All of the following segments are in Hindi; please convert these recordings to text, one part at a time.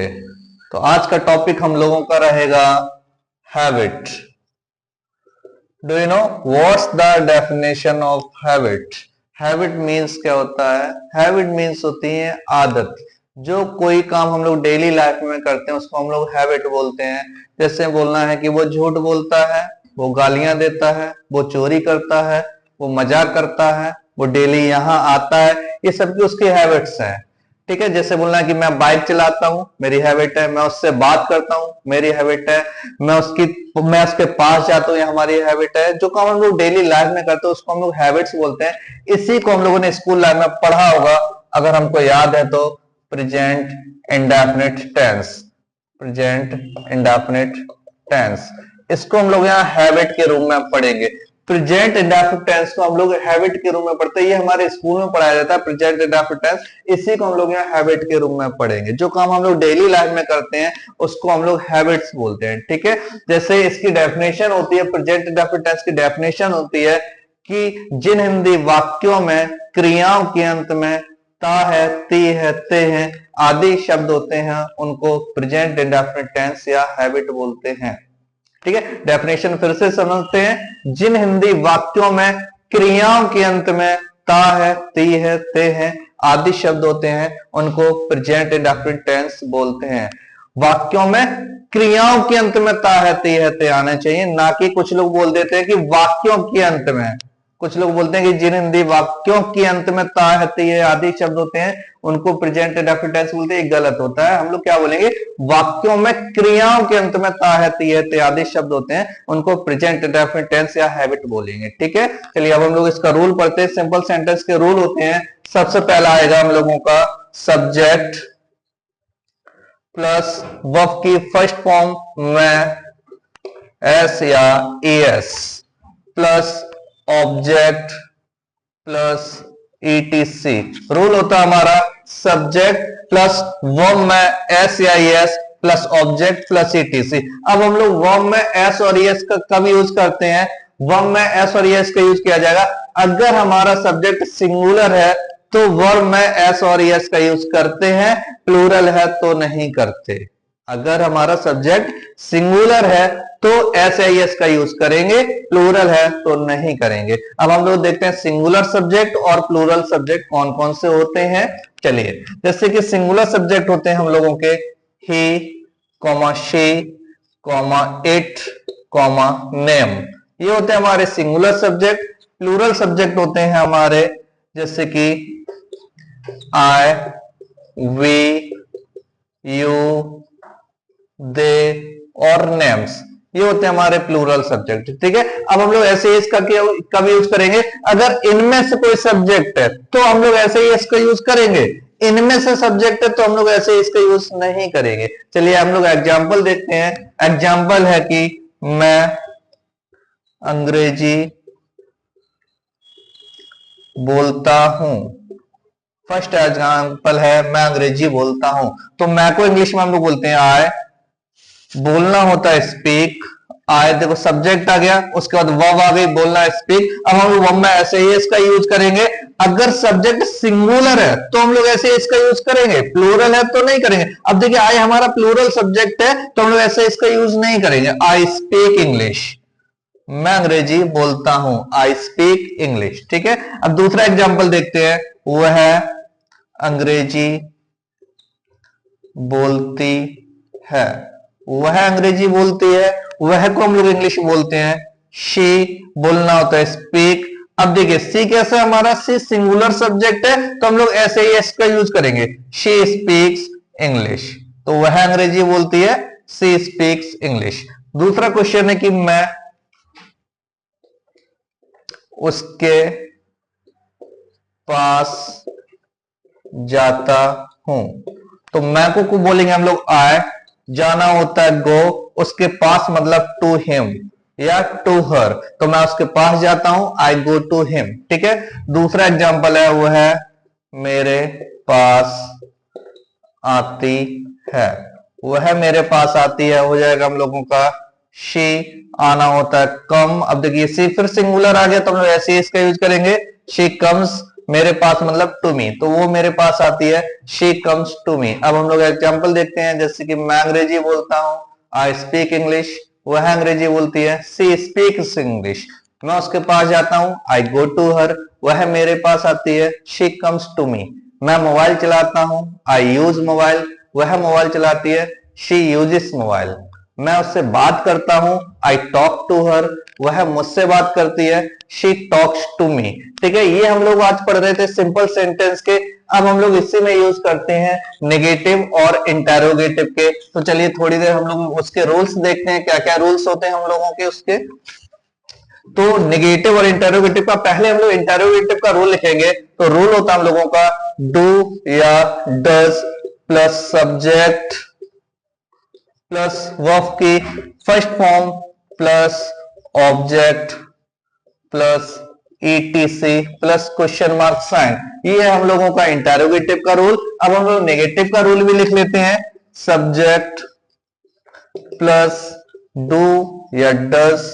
तो आज का टॉपिक हम लोगों का रहेगा habit. Do you know what's the definition of habit? Habit means क्या होता है? हैबिट मीन्स होती है आदत। जो कोई काम हम लोग डेली लाइफ में करते हैं उसको हम लोग हैबिट बोलते हैं। जैसे बोलना है कि वो झूठ बोलता है, वो गालियां देता है, वो चोरी करता है, वो मजाक करता है, वो डेली यहाँ आता है, ये सब की उसकी हैबिट्स हैं। ठीक है, जैसे बोलना है कि मैं बाइक चलाता हूँ, मेरी हैबिट है। मैं उससे बात करता हूँ, मेरी हैबिट है। मैं उसके पास जाता हूँ, ये हमारी हैबिट है। जो काम हम लोग डेली लाइफ में करते हैं उसको हम लोग हैबिट्स बोलते हैं। इसी को हम लोगों ने स्कूल लाइफ में पढ़ा होगा, अगर हमको याद है तो। Present indefinite tense, present indefinite tense, इसको हम लोग यहाँ हैबिट के रूप में पढ़ेंगे। प्रेजेंट इंडेफिनिट टेंस को हम लोग हैबिट के रूप में पढ़ते हैं। ये हमारे स्कूल में पढ़ाया जाता है, प्रेजेंट इंडेफिनिट टेंस। इसी को हम लोग यहाँ हैबिट के रूप में पढ़ेंगे। जो काम हम लोग डेली लाइफ में करते हैं उसको हम लोग हैबिट्स बोलते हैं। ठीक है, जैसे इसकी डेफिनेशन होती है, प्रेजेंट इंडेफिनिट टेंस की डेफिनेशन होती है कि जिन हिंदी वाक्यों में क्रियाओं के अंत में ता है, ती है, ते है आदि शब्द होते हैं उनको प्रेजेंट इंडेफिनिट टेंस या हैबिट बोलते हैं। ठीक है, डेफिनेशन फिर से समझते हैं। जिन हिंदी वाक्यों में क्रियाओं के अंत में ता है, ती है, ते है आदि शब्द होते हैं उनको प्रेजेंट इंडेफिनिट टेंस बोलते हैं। वाक्यों में क्रियाओं के अंत में ता है, ती है, ते आना चाहिए, ना कि कुछ लोग बोल देते हैं कि वाक्यों के अंत में। कुछ लोग बोलते हैं कि जिन हिंदी वाक्यों के अंत में ता है, ती है आदि शब्द होते हैं उनको प्रेजेंट इंडेफिनिट टेंस बोलते हैं। गलत होता है। हम लोग क्या बोलेंगे? वाक्यों में क्रियाओं के अंत में ता है, ती है, ते आदि शब्द होते हैं उनको प्रेजेंट इंडेफिनिट टेंस या हैबिट बोलेंगे। ठीक है, चलिए अब हम लोग इसका रूल पढ़ते हैं। सिंपल सेंटेंस के रूल होते हैं। सबसे पहला आएगा हम लोगों का सब्जेक्ट प्लस वर्ब की फर्स्ट फॉर्म में एस या S plus object plus etc. Rule होता है हमारा सब्जेक्ट प्लस वर्ब में एस या S plus object plus etc. अब हम लोग वर्ब में एस और एस का कब यूज करते हैं? वर्ब में एस और एस का यूज किया जाएगा अगर हमारा सब्जेक्ट सिंगुलर है तो वर्ब में एस और एस का यूज करते हैं, प्लूरल है तो नहीं करते। अगर हमारा सब्जेक्ट सिंगुलर है तो एस या एस का यूज करेंगे, प्लूरल है तो नहीं करेंगे। अब हम लोग देखते हैं सिंगुलर सब्जेक्ट और प्लूरल सब्जेक्ट कौन कौन से होते हैं। चलिए, जैसे कि सिंगुलर सब्जेक्ट होते हैं हम लोगों के he, comma, she, comma, it, comma, name, ये होते हैं हमारे सिंगुलर सब्जेक्ट। प्लूरल सब्जेक्ट होते हैं हमारे जैसे कि आई, वी, यू, दे और नेम्स, ये होते हैं हमारे प्लूरल सब्जेक्ट। ठीक है, अब हम लोग ऐसे इसका कब यूज करेंगे? अगर इनमें से कोई सब्जेक्ट है तो हम लोग ऐसे ही इसका यूज करेंगे, इनमें से सब्जेक्ट है तो हम लोग ऐसे इसका यूज नहीं करेंगे। चलिए हम लोग एग्जाम्पल देखते हैं। एग्जाम्पल है कि मैं अंग्रेजी बोलता हूं। फर्स्ट एग्जाम्पल है मैं अंग्रेजी बोलता हूं, तो मैं को इंग्लिश में हम लोग बोलते हैं आई। बोलना होता है स्पीक, आए देखो सब्जेक्ट आ गया, उसके बाद वर्ब आ गई, बोलना स्पीक। अब हम लोग वर्ब में ऐसे ही इसका यूज करेंगे। अगर सब्जेक्ट सिंगुलर है तो हम लोग ऐसे इसका यूज करेंगे, प्लूरल है तो नहीं करेंगे। अब देखिए आई हमारा प्लूरल सब्जेक्ट है तो हम लोग ऐसे इसका यूज नहीं करेंगे। आई स्पीक इंग्लिश, मैं अंग्रेजी बोलता हूं, आई स्पीक इंग्लिश। ठीक है, अब दूसरा एग्जाम्पल देखते हैं। वह अंग्रेजी बोलती है, वह अंग्रेजी बोलती है, वह को हम लोग इंग्लिश बोलते हैं शी। बोलना होता है स्पीक। अब देखिए सी कैसा हमारा, सी सिंगुलर सब्जेक्ट है तो हम लोग ऐसे ही इसका यूज करेंगे, शी स्पीक्स इंग्लिश। तो वह अंग्रेजी बोलती है, सी स्पीक्स इंग्लिश। दूसरा क्वेश्चन है कि मैं उसके पास जाता हूं, तो मैं को बोलेंगे हम लोग आई, जाना होता है गो, उसके पास मतलब टू हिम या टू हर, तो मैं उसके पास जाता हूं, आई गो टू हिम। ठीक है, दूसरा एग्जांपल है वो है मेरे पास आती है, वह मेरे पास आती है, हो जाएगा हम लोगों का शी। आना होता है कम। अब देखिए सी फिर सिंगुलर आ गया तो हम लोग ऐसे इसका यूज करेंगे, शी कम्स। मेरे पास मतलब टू मी, तो वो मेरे पास आती है शी कम्स टू मी। अब हम लोग एग्जांपल देखते हैं, जैसे कि मैं अंग्रेजी बोलता हूं, आई स्पीक इंग्लिश, वह अंग्रेजी बोलती है, सी स्पीक्स इंग्लिश। मैं उसके पास जाता हूं, आई गो टू हर, वह मेरे पास आती है, शी कम्स टू मी। मैं मोबाइल चलाता हूं, आई यूज मोबाइल, वह मोबाइल चलाती है, शी यूजेस मोबाइल। मैं उससे बात करता हूं, आई टॉक टू हर, वह मुझसे बात करती है, शी टॉक्स टू मी। ठीक है, ये हम लोग आज पढ़ रहे थे सिंपल सेंटेंस के। अब हम लोग इसी में यूज करते हैं नेगेटिव और इंटेरोगेटिव के। तो चलिए थोड़ी देर हम लोग उसके रूल्स देखते हैं, क्या क्या रूल्स होते हैं हम लोगों के उसके। तो नेगेटिव और इंटेरोगेटिव का, पहले हम लोग इंटेरोगेटिव का रूल लिखेंगे। तो रूल होता है हम लोगों का डू या does plus subject plus verb की first form plus object plus etc plus question mark sign. ये है हम लोगों का इंटेरोगेटिव का रूल। अब हम लोग नेगेटिव का रूल भी लिख लेते हैं, सब्जेक्ट प्लस डू या does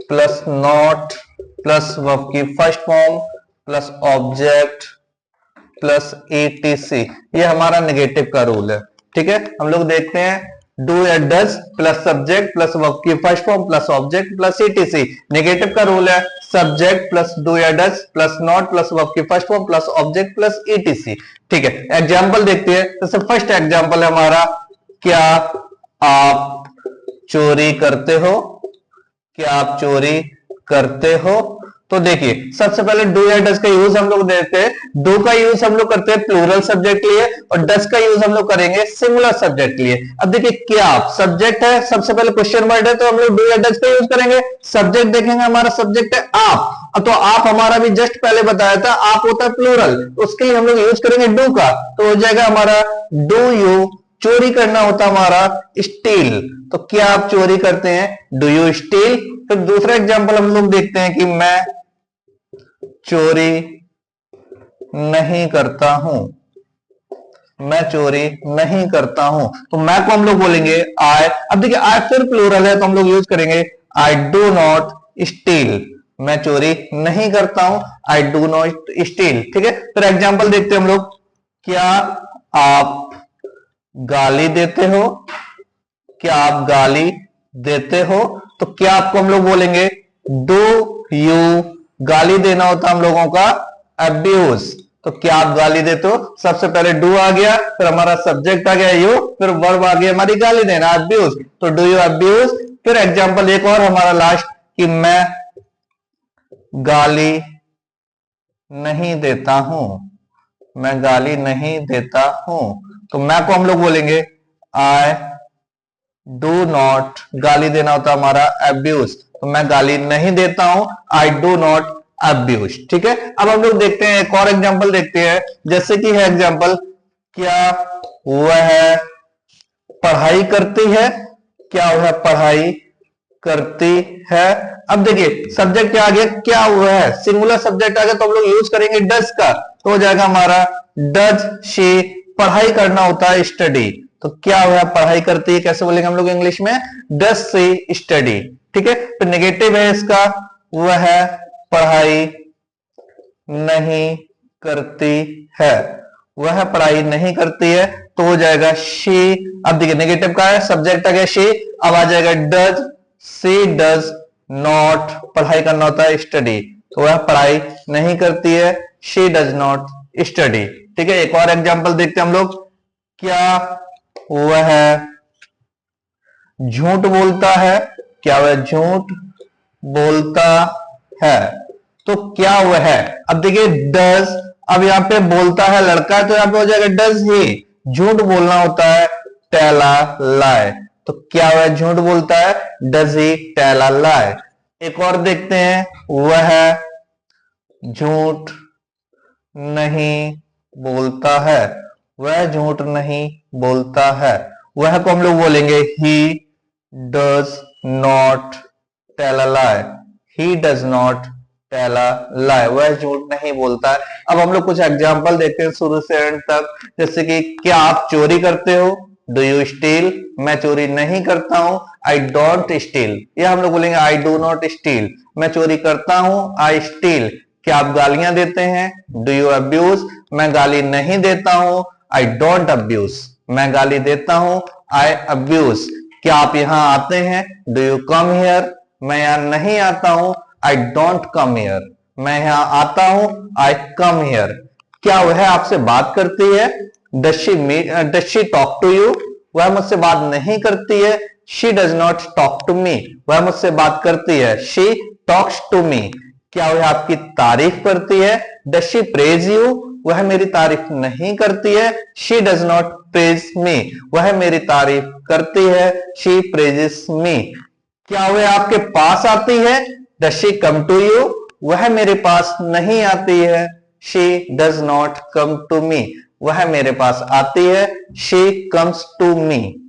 plus not plus verb की first form plus object plus etc. ये हमारा नेगेटिव का रूल है। ठीक है, हम लोग देखते हैं डू या does plus subject plus verb की first form plus object plus etc. Negative का रूल है सब्जेक्ट प्लस डू या does plus not plus verb की first form plus object plus etc. ठीक है, एग्जांपल देखते हैं। जैसे फर्स्ट एग्जांपल है हमारा, क्या आप चोरी करते हो, क्या आप चोरी करते हो। तो देखिए सबसे पहले डू या डज का यूज हम लोग देते हैं। डू का यूज हम लोग करते हैं प्लूरल सब्जेक्ट के लिए और डज का यूज हम लोग करेंगे सिंगुलर सब्जेक्ट के लिए। अब देखिए क्या आप सब्जेक्ट है, सबसे पहले क्वेश्चन वर्ड है, तो हम लोग डू या डज का यूज करेंगे। सब्जेक्ट देखेंगे, हमारा सब्जेक्ट है आप, तो आप हमारा भी जस्ट पहले बताया था, आप होता है प्लूरल, उसके लिए हम लोग यूज करेंगे डू का। तो हो जाएगा हमारा डू यू, चोरी करना होता हमारा स्टील, तो क्या आप चोरी करते हैं, डू यू स्टील। फिर दूसरा एग्जांपल हम लोग देखते हैं कि मैं चोरी नहीं करता हूं, मैं चोरी नहीं करता हूं। तो मैं को हम लोग बोलेंगे आई। अब देखिए आई फिर प्लूरल है, तो हम लोग यूज करेंगे आई डू नॉट स्टील, मैं चोरी नहीं करता हूं, आई डू नॉट स्टील। ठीक है, फिर एग्जांपल देखते हैं हम लोग, क्या आप गाली देते हो, क्या आप गाली देते हो। तो क्या आपको हम लोग बोलेंगे डू यू, गाली देना होता हम लोगों का अब्यूज, तो क्या आप गाली देते हो। सबसे पहले डू आ गया, फिर हमारा सब्जेक्ट आ गया यू, फिर वर्ब आ गया हमारी गाली देना अब्यूज, तो डू यू अब्यूज। फिर एग्जांपल एक और हमारा लास्ट, कि मैं गाली नहीं देता हूं, मैं गाली नहीं देता हूं। तो मैं को हम लोग बोलेंगे आई डू नॉट, गाली देना होता हमारा अब्यूज, तो मैं गाली नहीं देता हूं, आई डू नॉट अब्यूज। ठीक है, अब हम लोग देखते हैं एक और एग्जांपल देखते हैं, जैसे कि है एग्जांपल, क्या वह पढ़ाई करती है, क्या वह पढ़ाई करती है। अब देखिए सब्जेक्ट क्या आ गया, क्या हुआ है, सिंगुलर सब्जेक्ट आ गया, तो हम लोग यूज करेंगे डज का, तो हो जाएगा हमारा डज शी, पढ़ाई करना होता है स्टडी, तो क्या हुआ पढ़ाई करती है, कैसे बोलेंगे हम लोग इंग्लिश में, डज शी स्टडी। ठीक है, तो नेगेटिव है इसका, वह पढ़ाई नहीं करती है, वह पढ़ाई नहीं करती है, तो हो जाएगा शी। अब देखिए नेगेटिव का है, सब्जेक्ट आ गया शी, अब आ जाएगा डज, सी डज नॉट, पढ़ाई करना होता है स्टडी, तो वह पढ़ाई नहीं करती है, शी डज नॉट स्टडी। ठीक है, एक और एग्जांपल देखते हैं हम लोग, क्या वह झूठ बोलता है, क्या वह झूठ बोलता है। तो क्या वह है, अब देखिए डज, अब यहाँ पे बोलता है लड़का, तो यहाँ पे हो जाएगा डज ही, झूठ बोलना होता है टेल अ लाई, तो क्या वह झूठ बोलता है, डज ही टेल अ लाई। एक और देखते हैं, वह झूठ नहीं बोलता है, वह झूठ नहीं बोलता है, वह को हम लोग बोलेंगे he does not tell a lie, he does not tell a lie, वह झूठ नहीं बोलता है। अब हम लोग कुछ एग्जांपल देखते हैं शुरू से एंड तक, जैसे कि क्या आप चोरी करते हो, डू यू स्टील, मैं चोरी नहीं करता हूं, आई डोंट स्टील, या हम लोग बोलेंगे आई डू नॉट स्टील, मैं चोरी करता हूं, आई स्टील, क्या आप गालियां देते हैं? Do you abuse? मैं गाली नहीं देता हूं। I don't abuse. मैं गाली देता हूं। I abuse. क्या आप यहां आते हैं? Do you come here? मैं यहां नहीं आता हूं। I don't come here. मैं यहां आता हूं। I come here. क्या वह आपसे बात करती है? Does she talk to you? वह मुझसे बात नहीं करती है। She does not talk to me. वह मुझसे बात करती है। She talks to me. क्या वह आपकी तारीफ करती है? Does she praise you? वह मेरी तारीफ नहीं करती है। She does not praise me. वह मेरी तारीफ करती है। She praises me. क्या वह आपके पास आती है? Does she come to you? वह मेरे पास नहीं आती है। She does not come to me. वह मेरे पास आती है। She comes to me.